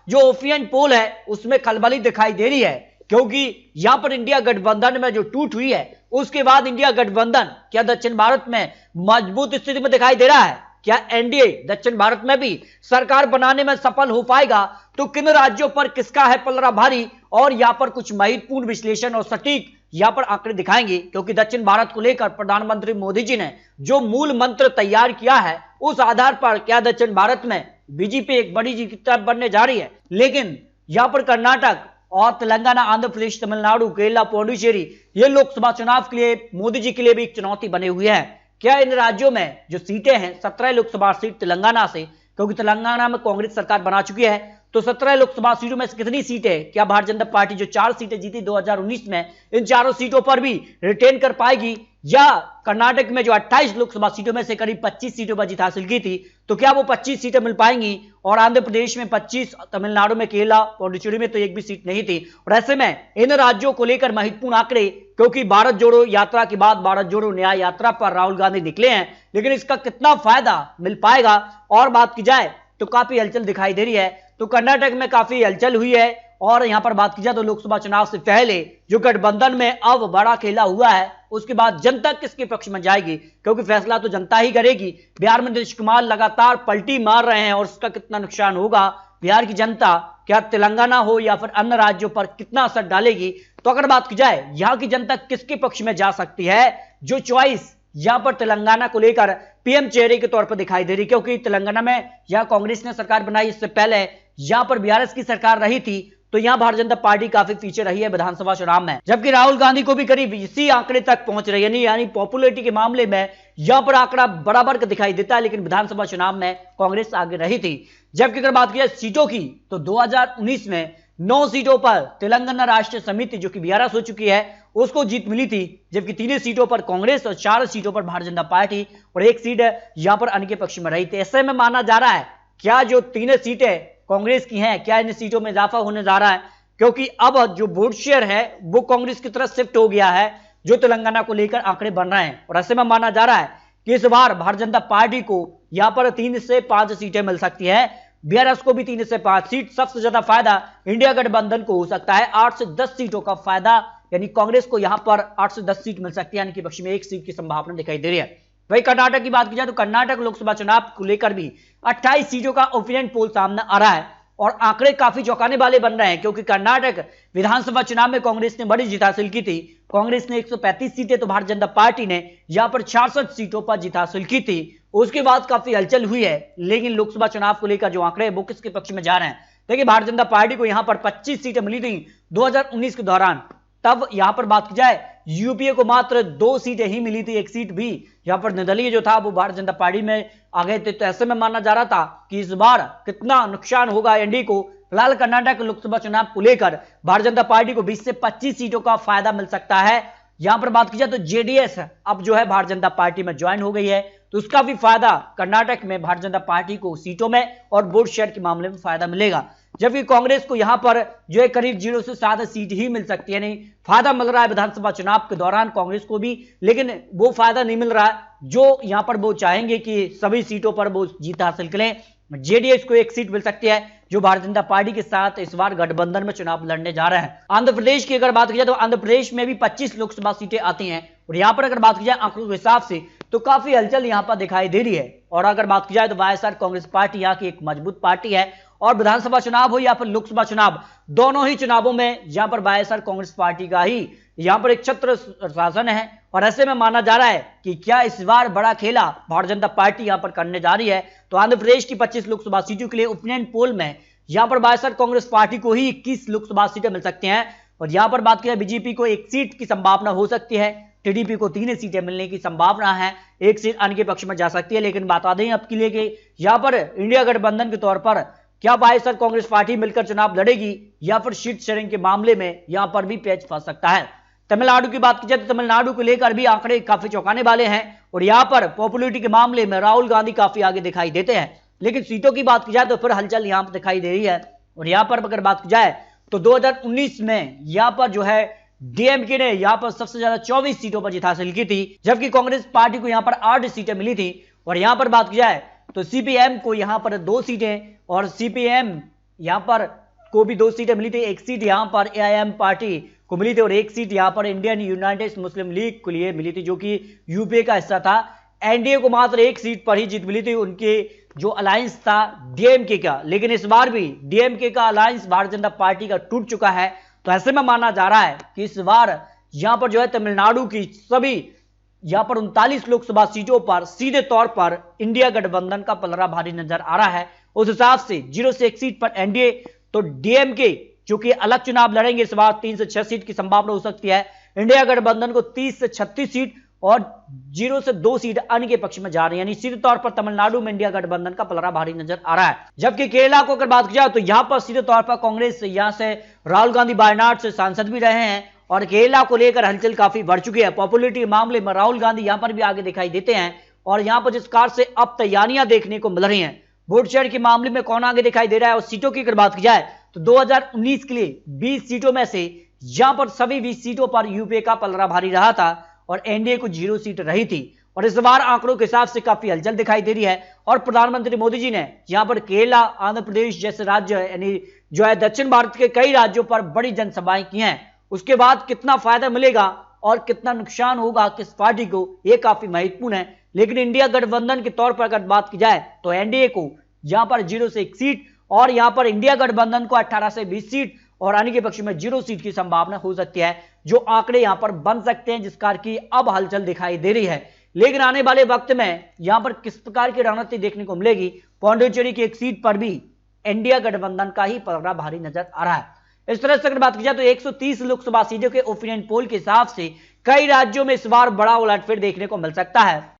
जो opinion poll है उसमें खलबली दिखाई दे रही है, क्योंकि यहां पर इंडिया गठबंधन में जो टूट हुई है उसके बाद इंडिया गठबंधन क्या दक्षिण भारत में मजबूत स्थिति में दिखाई दे रहा है? क्या एनडीए दक्षिण भारत में भी सरकार बनाने में सफल हो पाएगा? तो किन राज्यों पर किसका है पलड़ा भारी, और यहां पर कुछ महत्वपूर्ण विश्लेषण और सटीक यहां पर आंकड़े दिखाएंगे, क्योंकि दक्षिण भारत को लेकर प्रधानमंत्री मोदी जी ने जो मूल मंत्र तैयार किया है उस आधार पर क्या दक्षिण भारत में बीजेपी एक बड़ी जीत की तरफ बनने जा रही है। लेकिन यहां पर कर्नाटक और तेलंगाना, आंध्र प्रदेश, तमिलनाडु, केरला, पुडुचेरी ये लोकसभा चुनाव के लिए मोदी जी के लिए भी एक चुनौती बने हुए हैं। क्या इन राज्यों में जो सीटें हैं 17 लोकसभा सीट तेलंगाना से, क्योंकि तेलंगाना में कांग्रेस सरकार बना चुकी है, तो 17 लोकसभा सीटों में से कितनी सीटें क्या भारतीय जनता पार्टी जो 4 सीटें जीती 2019 में, इन चारों सीटों पर भी रिटेन कर पाएगी, या कर्नाटक में जो 28 लोकसभा सीटों में से करीब 25 सीटों पर जीत हासिल की थी तो क्या वो 25 सीटें मिल पाएंगी, और आंध्र प्रदेश में 25, तमिलनाडु में, केरला, पुडुचेरी में तो एक भी सीट नहीं थी। और ऐसे में इन राज्यों को लेकर महत्वपूर्ण आंकड़े, क्योंकि भारत जोड़ो यात्रा के बाद भारत जोड़ो न्याय यात्रा पर राहुल गांधी निकले हैं, लेकिन इसका कितना फायदा मिल पाएगा और बात की जाए तो काफी हलचल दिखाई दे रही है। तो कर्नाटक में काफी हलचल हुई है, और यहां पर बात की जाए तो लोकसभा चुनाव से पहले जो गठबंधन में अब बड़ा खेला हुआ है उसके बाद जनता किसके पक्ष में जाएगी, क्योंकि फैसला तो जनता ही करेगी। बिहार में नीतीश कुमार लगातार पलटी मार रहे हैं और उसका कितना नुकसान होगा, बिहार की जनता क्या तेलंगाना हो या फिर अन्य राज्यों पर कितना असर डालेगी। तो अगर बात की जाए यहां की जनता किसके पक्ष में जा सकती है, जो चॉइस यहां पर तेलंगाना को लेकर पीएम चेहरे के तौर पर दिखाई दे रही, क्योंकि तेलंगाना में यहां कांग्रेस ने सरकार बनाई, इससे पहले यहां पर बीआरएस की सरकार रही थी, तो यहां भारतीय जनता पार्टी काफी पीछे रही है विधानसभा चुनाव में, जबकि राहुल गांधी को भी करीब इसी आंकड़े तक पहुंच रही है, यानी पॉपुलैरिटी के मामले में यहां पर आंकड़ा बराबर का दिखाई देता है, लेकिन विधानसभा चुनाव में कांग्रेस आगे रही थी। जबकि अगर बात की जाए सीटों की तो 2019 में 9 सीटों पर तेलंगाना राष्ट्रीय समिति जो कि बीआरएस हो चुकी है उसको जीत मिली थी, जबकि 3 सीटों पर कांग्रेस और 4 सीटों पर भारतीय जनता पार्टी और 1 सीट यहां पर अन्य के पक्ष में रही थी। ऐसे में माना जा रहा है क्या जो 3 सीटें कांग्रेस की हैं क्या इन सीटों में इजाफा होने जा रहा है, क्योंकि अब जो वोट शेयर है वो कांग्रेस की तरफ शिफ्ट हो गया है, जो तेलंगाना को लेकर आंकड़े बन रहे हैं। और ऐसे में माना जा रहा है कि इस बार भारतीय जनता पार्टी को यहां पर 3 से 5 सीटें मिल सकती है, बीआरएस को भी 3 से 5 सीट, सबसे ज्यादा फायदा इंडिया गठबंधन को हो सकता है, 8 से 10 सीटों का फायदा, यानी कांग्रेस को यहां पर 8 से 10 सीट मिल सकती है, यानी कि पक्ष में 1 सीट की संभावना दिखाई दे रही है। वही कर्नाटक की बात की जाए तो कर्नाटक लोकसभा चुनाव को लेकर भी 28 सीटों का ओपिनियन पोल सामने आ रहा है और आंकड़े काफी चौंकाने वाले बन रहे हैं, क्योंकि कर्नाटक विधानसभा चुनाव में कांग्रेस ने बड़ी जीत हासिल की थी। कांग्रेस ने 135 सीटें तो भारतीय जनता पार्टी ने यहां पर 66 सीटों पर जीत हासिल की थी। उसके बाद काफी हलचल हुई है, लेकिन लोकसभा चुनाव को लेकर जो आंकड़े वो किसके पक्ष में जा रहे हैं। देखिए भारतीय जनता पार्टी को यहां पर 25 सीटें मिली थी 2019 के दौरान, तब यहां पर बात की जाए यूपीए को मात्र 2 सीटें ही मिली थी, 1 सीट भी यहां पर निर्दलीय जो था वो भारतीय जनता पार्टी में आ गए थे। तो ऐसे में माना जा रहा था कि इस बार कितना नुकसान होगा एनडीए को। फिलहाल कर्नाटक लोकसभा चुनाव को लेकर भारतीय जनता पार्टी को 20 से 25 सीटों का फायदा मिल सकता है। यहां पर बात की जाए तो जेडीएस अब जो है भारतीय जनता पार्टी में ज्वाइन हो गई है, तो उसका भी फायदा कर्नाटक में भारतीय जनता पार्टी को सीटों में और वोट शेयर के मामले में फायदा मिलेगा, जबकि कांग्रेस को यहां पर जो है करीब 0 से 7 सीट ही मिल सकती है। नहीं फायदा मिल रहा है विधानसभा चुनाव के दौरान कांग्रेस को भी, लेकिन वो फायदा नहीं मिल रहा है जो यहां पर वो चाहेंगे कि सभी सीटों पर वो जीत हासिल करें। जेडीएस को 1 सीट मिल सकती है जो भारतीय जनता पार्टी के साथ इस बार गठबंधन में चुनाव लड़ने जा रहे हैं। आंध्र प्रदेश की अगर बात की जाए तो आंध्र प्रदेश में भी 25 लोकसभा सीटें आती हैं, और यहां पर अगर बात की जाए आंकड़ों के हिसाब से तो काफी हलचल यहां पर दिखाई दे रही है। और अगर बात की जाए तो वाईएसआर कांग्रेस पार्टी यहां की एक मजबूत पार्टी है, और विधानसभा चुनाव हो या फिर लोकसभा चुनाव, दोनों ही चुनावों में यहां पर वाईएसआर कांग्रेस पार्टी का ही यहां पर एक छत्र शासन है। और ऐसे में माना जा रहा है कि क्या इस बार बड़ा खेला भारतीय जनता पार्टी यहां पर करने जा रही है। तो आंध्र प्रदेश की 25 लोकसभा सीटों के लिए ओपिनियन पोल में यहां पर वाईएसआर कांग्रेस पार्टी को ही 21 लोकसभा सीटें मिल सकती हैं, और यहां पर बात की जाए बीजेपी को 1 सीट की संभावना हो सकती है, टीडीपी को 3 सीटें मिलने की संभावना है, 1 सीट अन्य के पक्ष में जा सकती है। लेकिन बता दें अब के लिए कि यहां पर इंडिया गठबंधन के तौर पर क्या वाईएसआर कांग्रेस पार्टी मिलकर चुनाव लड़ेगी या फिर सीट शेयरिंग के मामले में यहां पर भी पेच फंस सकता है। तमिलनाडु की बात की जाए तो तमिलनाडु को लेकर भी आंकड़े काफी चौंकाने वाले हैं, और यहां पर पॉपुलैरिटी के मामले में राहुल गांधी काफी आगे दिखाई देते हैं। लेकिन सीटों की बात की जाए तो फिर हलचल यहां पर दिखाई दे रही है। और यहां पर अगर बात की जाए तो 2019 में यहां पर जो है डीएमके ने यहां पर सबसे ज्यादा 24 सीटों पर जीत हासिल की थी, जबकि कांग्रेस पार्टी को यहां पर 8 सीटें मिली थी। और यहां पर बात की जाए तो सीपीएम को यहां पर 2 सीटें, और सीपीएम यहां पर को भी 2 सीटें मिली थी, एक सीट यहां पर एआईएम पार्टी को मिली थी और एक सीट यहां पर इंडियन यूनाइटेड मुस्लिम लीग के लिए मिली थी, जो कि यूपीए का हिस्सा था। एनडीए को मात्र एक सीट पर ही जीत मिली थी, उनके जो अलायंस था डीएमके का, लेकिन इस बार भी डीएमके का अलायंस भारतीय जनता पार्टी का टूट चुका है। तो ऐसे में माना जा रहा है कि इस बार यहां पर जो है तमिलनाडु की सभी यहां पर 39 लोकसभा सीटों पर सीधे तौर पर इंडिया गठबंधन का पलड़ा भारी नजर आ रहा है। उस हिसाब से 0 से 1 सीट पर एनडीए, तो डीएमके जो कि अलग चुनाव लड़ेंगे इस बार 3 से 6 सीट की संभावना हो सकती है। इंडिया गठबंधन को 30 से 36 सीट और 0 से 2 सीट अन्य के पक्ष में जा रही है, यानी सीधे तौर पर तमिलनाडु में इंडिया गठबंधन का पलड़ा भारी नजर आ रहा है। जबकि केरला को अगर बात की जाए तो यहां पर सीधे तौर पर कांग्रेस यहां से राहुल गांधी वायनाड से सांसद भी रहे हैं और केरला को लेकर हलचल काफी बढ़ चुकी है। पॉपुलरिटी के मामले में राहुल गांधी यहां पर भी आगे दिखाई देते हैं और यहां पर जिस कार से अब तैयारियां देखने को मिल रही हैं, वोट शेयर के मामले में कौन आगे दिखाई दे रहा है। और सीटों की अगर बात की जाए तो 2019 के लिए 20 सीटों में से यहां पर सभी 20 सीटों पर यूपीए का पलड़ा भारी रहा था और एनडीए को 0 सीट रही थी। और इस बार आंकड़ों के हिसाब से काफी हलचल दिखाई दे रही है और प्रधानमंत्री मोदी जी ने यहां पर केरला, आंध्र प्रदेश जैसे राज्य यानी जो है दक्षिण भारत के कई राज्यों पर बड़ी जनसभाएं की हैं। उसके बाद कितना फायदा मिलेगा और कितना नुकसान होगा किस पार्टी को, यह काफी महत्वपूर्ण है। लेकिन इंडिया गठबंधन के तौर पर अगर बात की जाए तो एनडीए को यहां पर 0 से 1 सीट और यहां पर इंडिया गठबंधन को 18 से 20 सीट और अन्य के पक्ष में 0 सीट की संभावना हो सकती है, जो आंकड़े यहां पर बन सकते हैं, जिस कार की अब हलचल दिखाई दे रही है। लेकिन आने वाले वक्त में यहां पर किस प्रकार की रणनीति देखने को मिलेगी, पौंडीचेरी की एक सीट पर भी इंडिया गठबंधन का ही पलड़ा भारी नजर आ रहा है। इस तरह से अगर बात की जाए तो 130 लोकसभा सीटों के ओपिनियन पोल के हिसाब से कई राज्यों में इस बार बड़ा उलटफेर देखने को मिल सकता है।